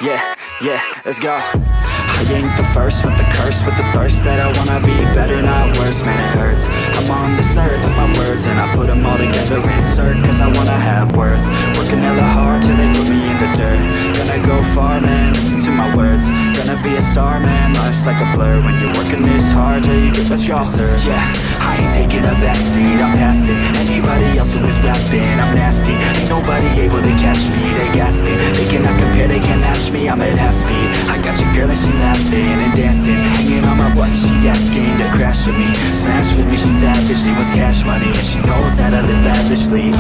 yeah, let's go. I ain't the first with the curse, with the thirst that I wanna be better, not worse, man it hurts. I'm on this earth with my words and I put them all together, insert, cause I wanna have worth. Working hella hard till they put me in the dirt. Gonna go far, man, listen to my words. Gonna be a star, man, life's like a blur. When you're working this hard till you get what you deserve. Yeah, I ain't taking a backseat, I'm past it. Anybody else who is rapping, I'm nasty. Ain't nobody able to catch me, they gas me. They cannot compare, they can't match me, I'm at half speed. I got your girl and she laughing and dancing, hanging on my butt, she asking to crash with me. Smash with me, she savage, she wants cash money, and she knows that I live lavishly. I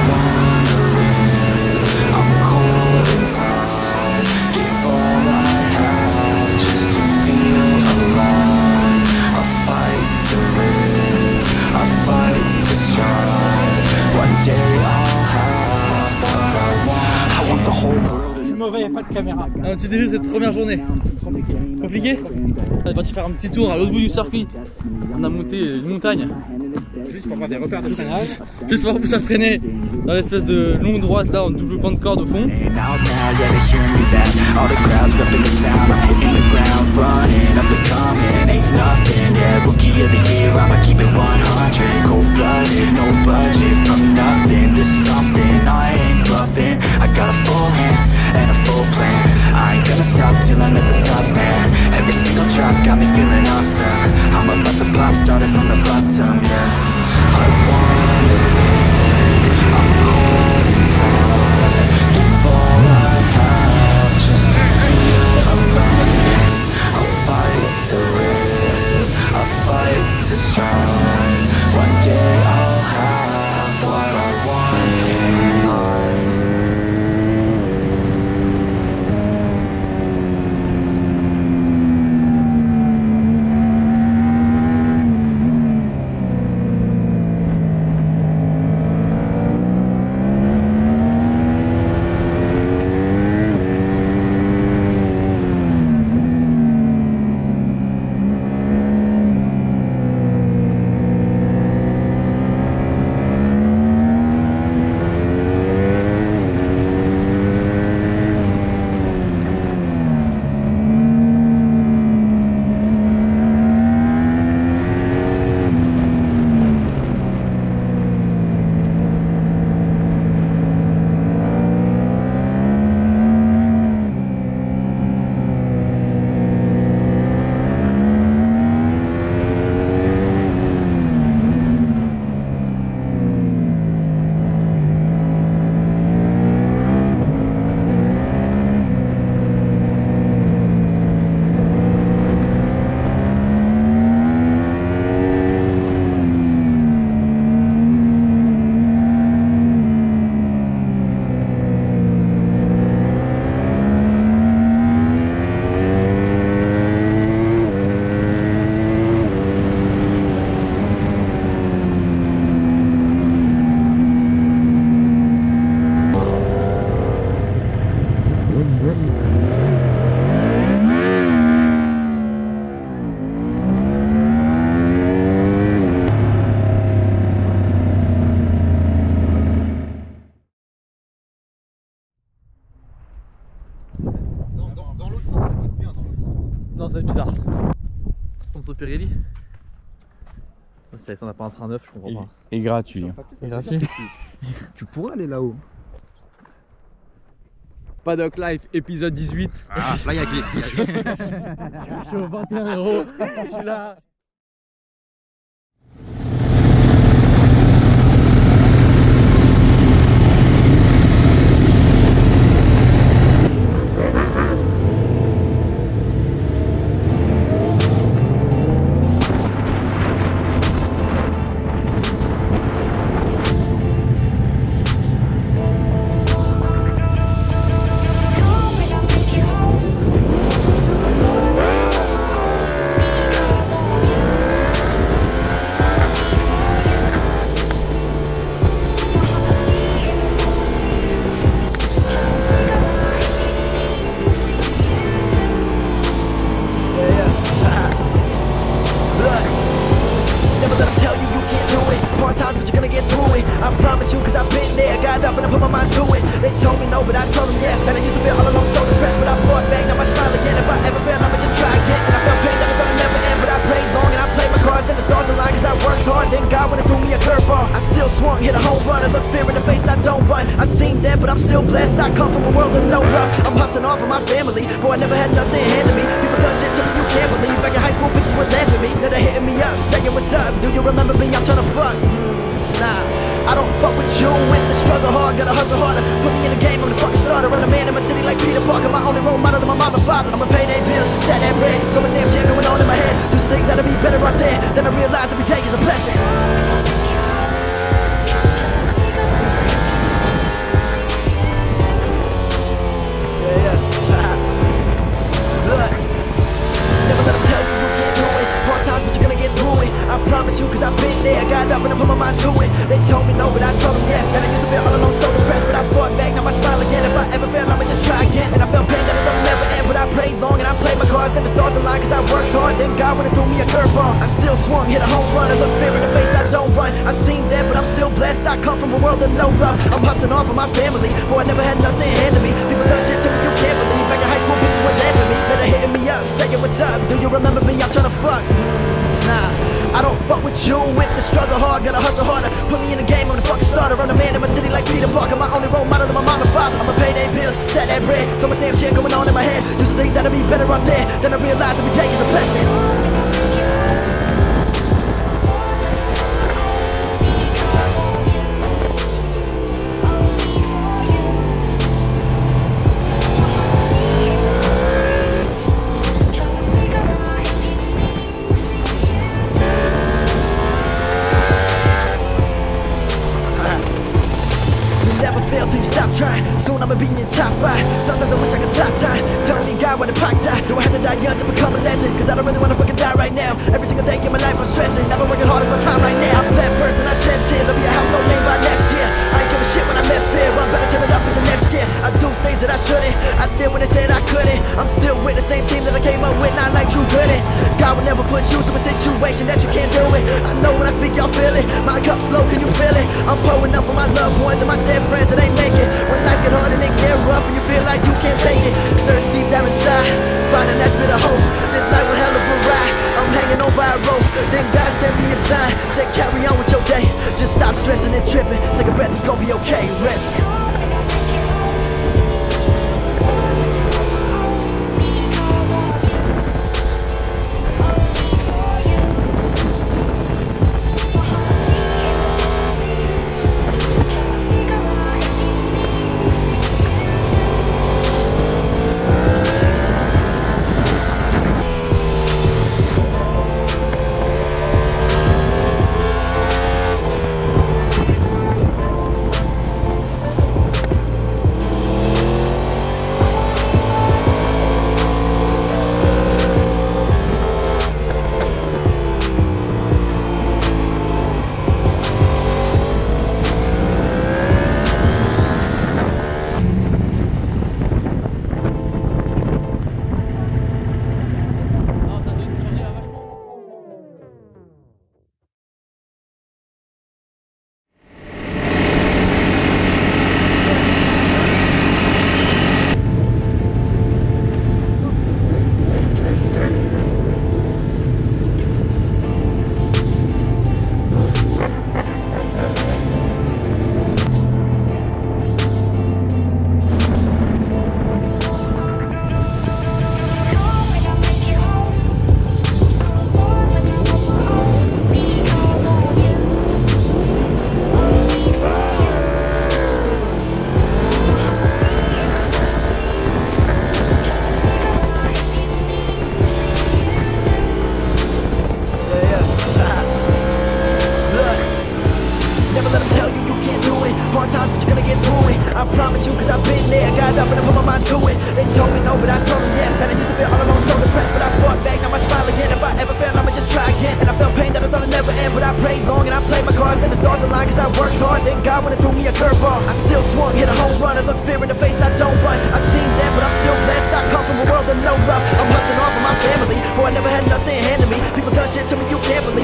wanna live, I'm cold inside. Give all I have just to feel alive. I fight to live, I fight to strive. One day I'll have what I want. I want the whole world. Mauvais, il n'y a pas de caméra. Un petit début de cette première journée. Compliqué? On est parti faire un petit tour à l'autre bout du circuit. On a monté une montagne. Juste pour avoir des repères de freinage. Juste pour voir où ça freinait dans l'espèce de longue droite là en double pan de corde au fond. I got a full hand and a full plan. I ain't gonna stop till I'm at the top, man. Every single drop got me feeling awesome. I'm about to pop, started from the bottom, yeah. I wanna live, I'm cold inside. Give all I have just to feel alive. I'll fight to live, I'll fight to strive. One day I'll have what I want in life. Non, c'est bizarre. Sponsor Pirelli. C'est on n'a pas un train neuf, je comprends pas. Et gratuit. C'est gratuit. Tu pourrais aller là-haut. Paddock Life, épisode 18. Ah, là, il y a qui? Je suis au 21 €. Je suis là. But you're gonna get through it. I promise you, cause I've been there. Got up and put my mind to it. They told me no, but I told them yes. And I used to feel all alone, so depressed, but I fought back, now I smile again. If I ever fail, I'ma just try again. And I felt pain that it gonna never end, but I prayed long and I played my cards. Then the stars aligned cause I worked hard. Then God went and threw me a curveball. I still swung, hit a home run, and look fear in the face, I don't run. I seen that, but I'm still blessed. I come from a world of no love. I'm hustling off of my family, boy, I never had nothing handed me. People done shit to me you can't believe. Back in high school, bitches were laughing at me. Now they hitting me up, saying what's up. Do you remember me? I'm tryna fuck. Nah, I don't fuck with you. Went to struggle hard, gotta hustle harder. Put me in the game, I'm the fucking starter. I'm the man in my city like Peter Parker. My only role model is my mom and father. I'ma pay their bills, stack that bread. So much damn shit going on in my head. Used to think that I'd be better out there. Then I realized every day is a blessing. I promise you, cause I've been there. I got up and I put my mind to it. They told me no, but I told them yes. And I used to feel all alone, so depressed, but I fought back, now I smile again. If I ever fail, I'ma just try again. And I felt pain that it don't never end, but I prayed long and I played my cards. Then the stars aligned cause I worked hard. Then God went and threw me a curveball. I still swung, hit a home run, and look fear in the face, I don't run. I seen that, but I'm still blessed. I come from a world of no love. I'm hustling off of my family, boy, I never had nothing handed me. People done shit to me you can't believe. Back in high school, bitches were laughing at me. Now they hitting me up, saying what's up. Do you remember me? I'm tryna fuck. Nah, I don't fuck with you. Went to struggle hard, gotta hustle harder. Put me in the game, I'm the fucking starter. I'm the man in my city like Peter Parker. My only role model is my mom and father. I'ma pay their bills, stack that bread. So much damn shit going on in my head. Used to think that I'd be better up there. Then I realized every day is a blessing. Soon I'ma be in top 5. Sometimes I wish I could stop time. Telling me God where the pack die. Do I have to die young to become a legend? Cause I don't really wanna fucking die right now. Every single day in my life I'm stressing. Never working hard as my time right now. I bled first and I shed tears. I'll be a household name by next year. I ain't give a shit when I met fear. I'm better turn it up into next year. I do things that I shouldn't. I did what they said I couldn't. I'm still with the same team that I came up with. Not like True Goodin'. God will never put you through a situation that you can't do it. I know when I speak y'all feel it. My cup's low, can you feel it? I'm pouring up for my loved ones and my dead friends that ain't make it. When life get hard and it get rough and you feel like you can't take it. Search deep down inside, finding that bit of hope. This life was hell of a ride. I'm hanging on by a rope. Then God sent me a sign, said carry on with your day. Just stop stressing and tripping. Take a breath, it's gonna be okay. Rest.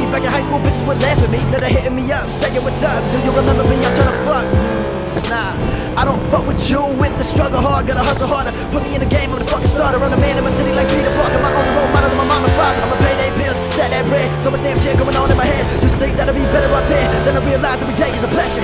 Back in high school, bitches were laughing at me. Now they hitting me up, saying what's up. Do you remember me? I'm tryna fuck. Nah, I don't fuck with you. With the struggle hard, gotta hustle harder. Put me in the game, I'm the fucking starter. I'm the man in my city like Peter Parker. My only role model, my mama and father. I'ma pay their bills, stack that bread. So much damn shit going on in my head. Used to think that I'd be better up there. Then I realized every day is a blessing.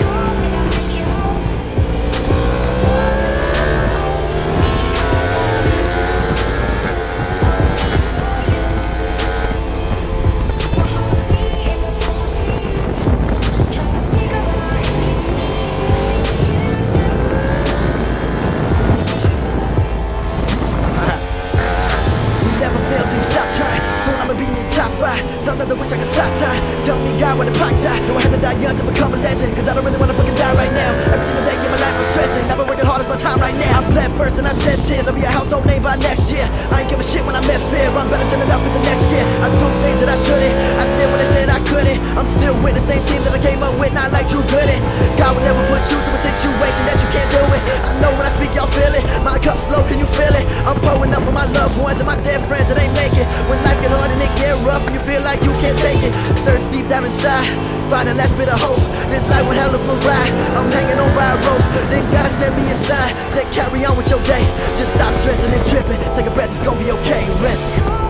Sometimes I wish I could stop time. Tell me God where the pot tie. No, I had to die young to become a legend. Cause I don't really wanna fucking die right now. Every single day in my life I'm stressing. I've been working hard as my time right now. I bled first and I shed tears. I'll be a household name by next year. I ain't give a shit when I met fear. I'm better turn it up into next year. I do things that I shouldn't. I did what they said I couldn't. I'm still with the same team that I came up with. Not like True Gooding. God will never put you through a situation that you can't do it. I know when I speak y'all feel it. My cup slow, can you feel it? I'm pouring up for my loved ones and my dead friends that ain't make it. When life get hard and it get rough and you feel like you can't take it, search deep down inside, find a last bit of hope. This life one hell of a ride. I'm hanging on by a rope. Then God sent me a sign, said carry on with your day. Just stop stressing and tripping. Take a breath, it's gonna be okay. Rest.